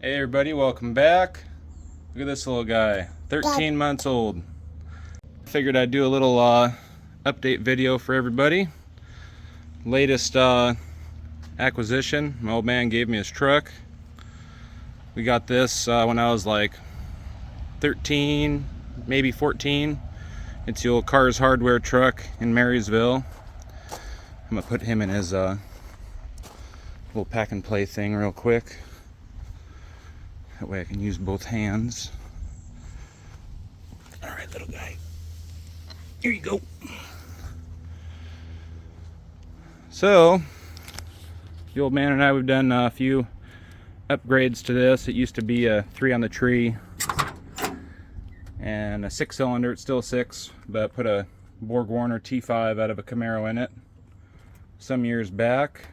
Hey everybody, welcome back. Look at this little guy, 13 months old. Figured I'd do a little update video for everybody. Latest acquisition, my old man gave me his truck. We got this when I was like 13, maybe 14. It's the old Cars Hardware truck in Marysville. I'm gonna put him in his little pack and play thing real quick. That way I can use both hands. All right, little guy. Here you go. So, the old man and I, we've done a few upgrades to this. It used to be a 3 on the tree and a 6-cylinder. It's still 6, but put a Borg Warner T5 out of a Camaro in it some years back.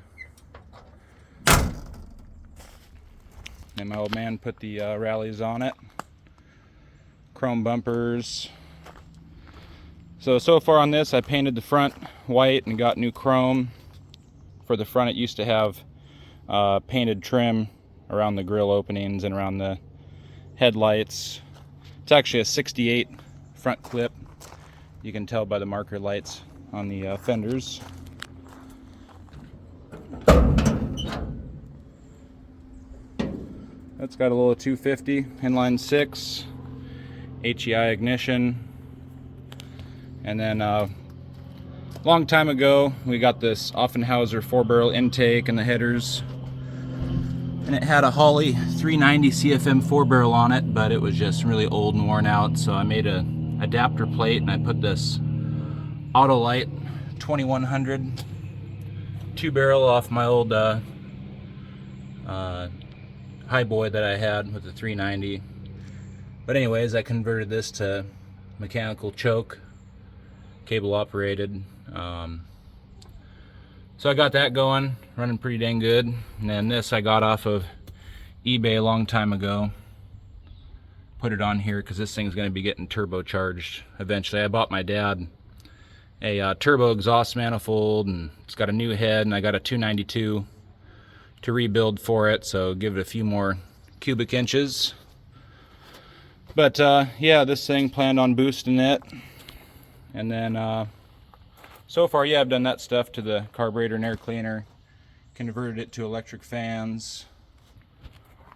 And my old man put the rallies on it. Chrome bumpers. So far on this, I painted the front white and got new chrome. For the front, it used to have painted trim around the grill openings and around the headlights. It's actually a 68 front clip. You can tell by the marker lights on the fenders. That's got a little 250 inline 6 HEI ignition, and then long time ago we got this Offenhauser 4-barrel intake in the headers, and it had a Holley 390 CFM 4-barrel on it, but it was just really old and worn out, so I made a adapter plate and I put this Autolite 2100 2-barrel off my old Highboy that I had with the 390. But anyways, I converted this to mechanical choke, cable operated. So I got that going, running pretty dang good. And then this I got off of eBay a long time ago. Put it on here because this thing's going to be getting turbocharged eventually. I bought my dad a turbo exhaust manifold, and it's got a new head, and I got a 292 to rebuild for it, so give it a few more cubic inches. But yeah, this thing, planned on boosting it. And then so far, yeah, I've done that stuff to the carburetor and air cleaner, converted it to electric fans.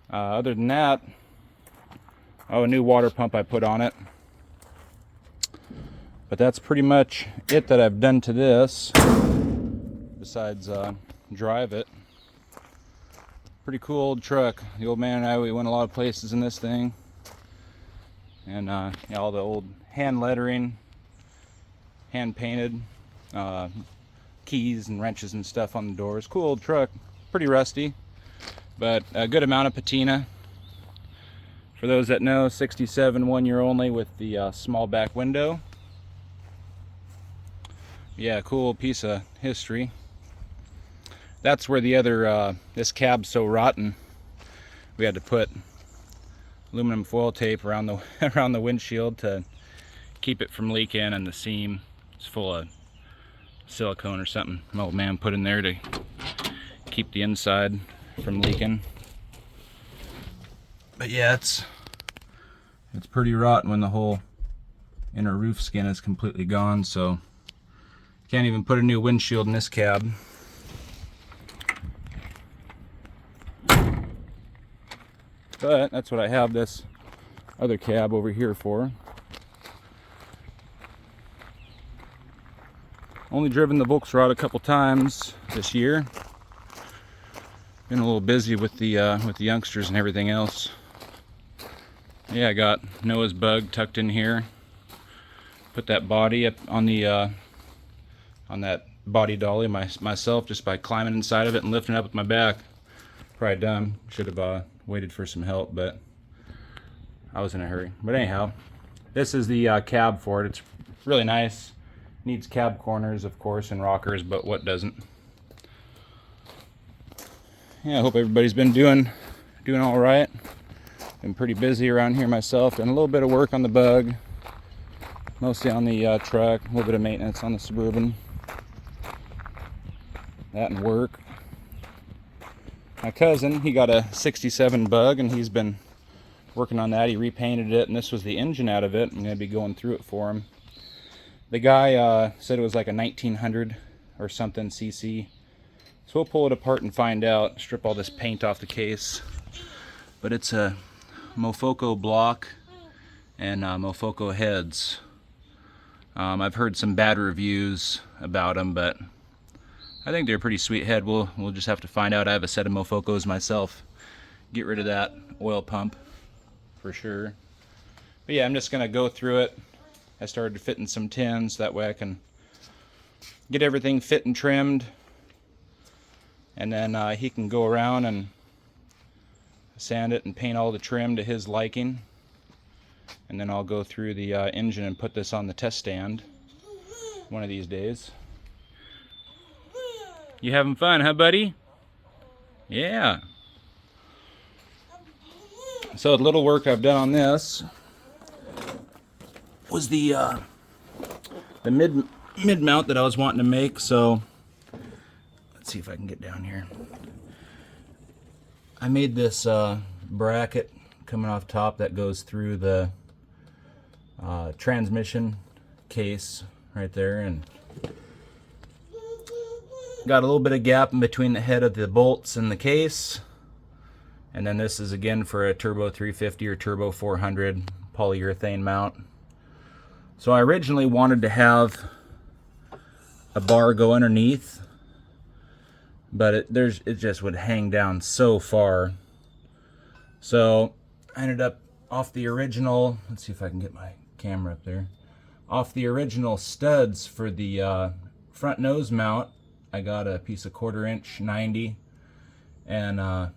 Other than that, a new water pump I put on it. But that's pretty much it that I've done to this, besides drive it. Pretty cool old truck. The old man and I, we went a lot of places in this thing. And yeah, all the old hand lettering, hand painted, keys and wrenches and stuff on the doors. Cool old truck. Pretty rusty, but a good amount of patina. For those that know, 67 1 year only with the small back window. Yeah, cool piece of history. That's where the other, this cab's so rotten, we had to put aluminum foil tape around the around the windshield to keep it from leaking, and the seam is full of silicone or something my old man put in there to keep the inside from leaking. But yeah, it's pretty rotten when the whole inner roof skin is completely gone, so can't even put a new windshield in this cab. But that's what I have this other cab over here for. Only driven the Volksrad a couple times this year. Been a little busy with the youngsters and everything else. Yeah, I got Noah's bug tucked in here. Put that body up on the on that body dolly myself, just by climbing inside of it and lifting it up with my back. Probably dumb. Should have waited for some help, but I was in a hurry. But anyhow, this is the cab for it. It's really nice. Needs cab corners, of course, and rockers, but what doesn't? Yeah, I hope everybody's been doing all right. Been pretty busy around here myself. Done a little bit of work on the bug, mostly on the truck. A little bit of maintenance on the Suburban. That and work. my cousin, he got a 67 Bug, and he's been working on that. He repainted it, and this was the engine out of it. I'm going to be going through it for him. The guy said it was like a 1900 or something cc. So we'll pull it apart and find out, strip all this paint off the case. But it's a Mofoco block and Mofoco heads. I've heard some bad reviews about them, but I think they're a pretty sweet head. We'll just have to find out. I have a set of Mofocos myself. Get rid of that oil pump for sure. But yeah, I'm just gonna go through it. I started fitting some tins, that way I can get everything fit and trimmed, and then he can go around and sand it and paint all the trim to his liking. And then I'll go through the engine and put this on the test stand one of these days. You having fun, huh, buddy? Yeah. So the little work I've done on this was the mid mount that I was wanting to make. So let's see if I can get down here. I made this bracket coming off top that goes through the transmission case right there, and got a little bit of gap in between the head of the bolts and the case. And then this is again for a Turbo 350 or Turbo 400 polyurethane mount. So I originally wanted to have a bar go underneath, but it just would hang down so far. So I ended up off the original, let's see if I can get my camera up there, off the original studs for the front nose mount. I got a piece of 1/4 inch 90, and I'm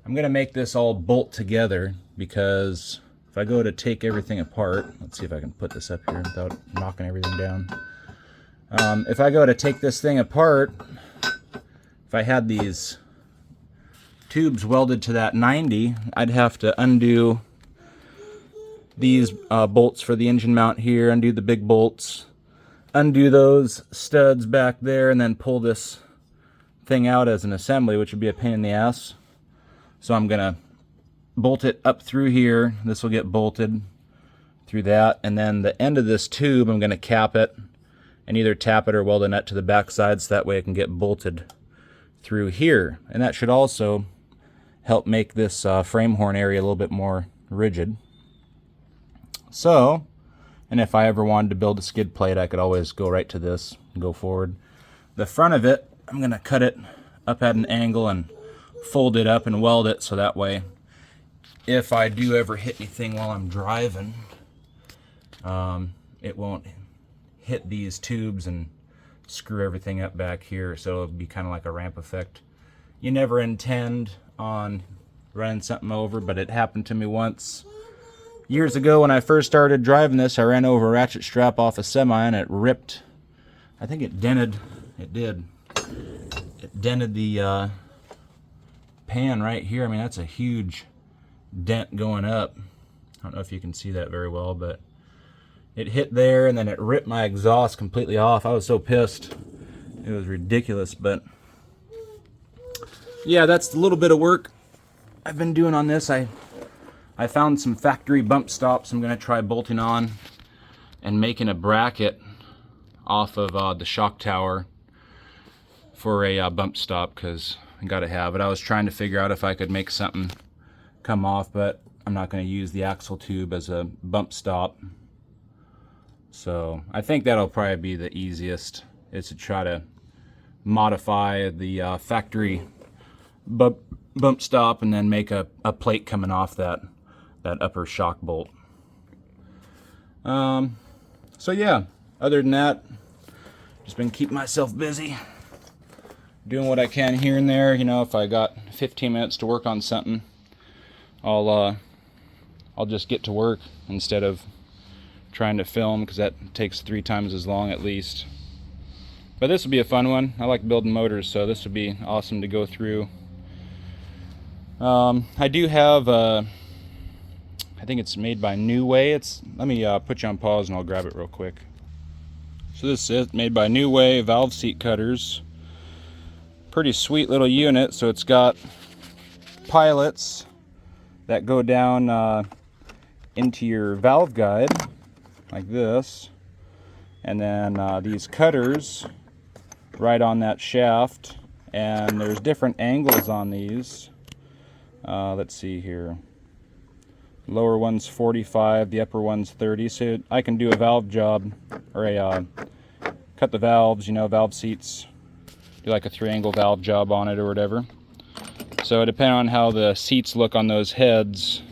gonna make this all bolt together, because if I go to take everything apart, let's see if I can put this up here without knocking everything down. If I go to take this thing apart, if I had these tubes welded to that 90, I'd have to undo these bolts for the engine mount here, undo the big bolts, undo those studs back there, and then pull this thing out as an assembly, which would be a pain in the ass. So I'm gonna bolt it up through here. This will get bolted through that, and then the end of this tube I'm gonna cap it and either tap it or weld a nut to the back side, so that way it can get bolted through here. And that should also help make this frame horn area a little bit more rigid. So, and if I ever wanted to build a skid plate, I could always go right to this and go forward. The front of it, I'm gonna cut it up at an angle and fold it up and weld it, so that way if I do ever hit anything while I'm driving, it won't hit these tubes and screw everything up back here. So it'll be kind of like a ramp effect. You never intend on running something over, but it happened to me once. Years ago when I first started driving this, I ran over a ratchet strap off a semi and it ripped. I think it dented, it dented the pan right here. I mean, that's a huge dent going up. I don't know if you can see that very well, but it hit there and then it ripped my exhaust completely off. I was so pissed. It was ridiculous, but yeah, that's a little bit of work I've been doing on this. I found some factory bump stops I'm going to try bolting on and making a bracket off of the shock tower for a bump stop, because I got to have it. I was trying to figure out if I could make something come off, but I'm not going to use the axle tube as a bump stop. So I think that'll probably be the easiest, is to try to modify the factory bump stop and then make a plate coming off that upper shock bolt. So yeah, other than that, just been keeping myself busy, doing what I can here and there. You know, if I got 15 minutes to work on something, I'll just get to work instead of trying to film, because that takes 3 times as long at least. But this will be a fun one. I like building motors, so this would be awesome to go through. I do have I think it's made by New Way. Let me put you on pause and I'll grab it real quick. So this is it, made by New Way valve seat cutters. Pretty sweet little unit. So it's got pilots that go down into your valve guide like this, and then these cutters right on that shaft, and there's different angles on these. Let's see here. Lower one's 45, the upper one's 30, so I can do a valve job, or cut the valves, you know, valve seats, do like a 3-angle valve job on it or whatever. So depending on how the seats look on those heads,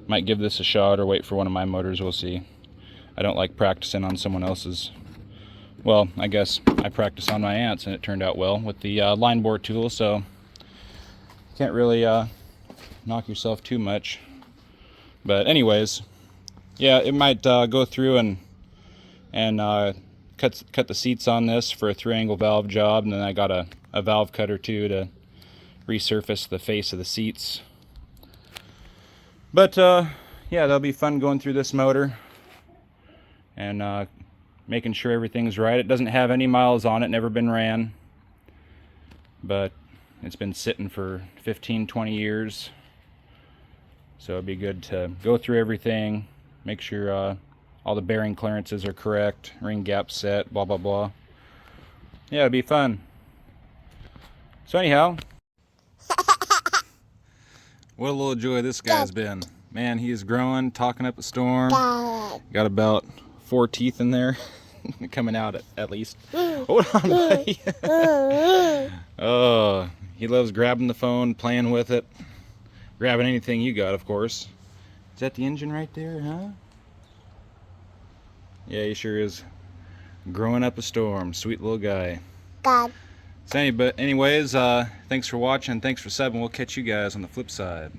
might give this a shot or wait for one of my motors, we'll see. I don't like practicing on someone else's. Well, I guess I practiced on my aunt's and it turned out well with the line bore tool, so can't really knock yourself too much. But anyways, yeah, it might go through and cut the seats on this for a 3-angle valve job, and then I got a valve cutter too to resurface the face of the seats. But yeah, that'll be fun going through this motor and making sure everything's right. It doesn't have any miles on it, never been ran, but it's been sitting for 15-20 years. So it'd be good to go through everything, make sure all the bearing clearances are correct, ring gap set, blah blah blah. Yeah, it'd be fun. So anyhow, what a little joy this guy's been. Man, he is growing, talking up a storm. Got about 4 teeth in there, coming out at least. Hold on, buddy. Oh, he loves grabbing the phone, playing with it. Grabbing anything you got, of course. Is that the engine right there, huh? Yeah, he sure is. Growing up a storm. Sweet little guy. God. So anyways, thanks for watching. Thanks for subbing. We'll catch you guys on the flip side.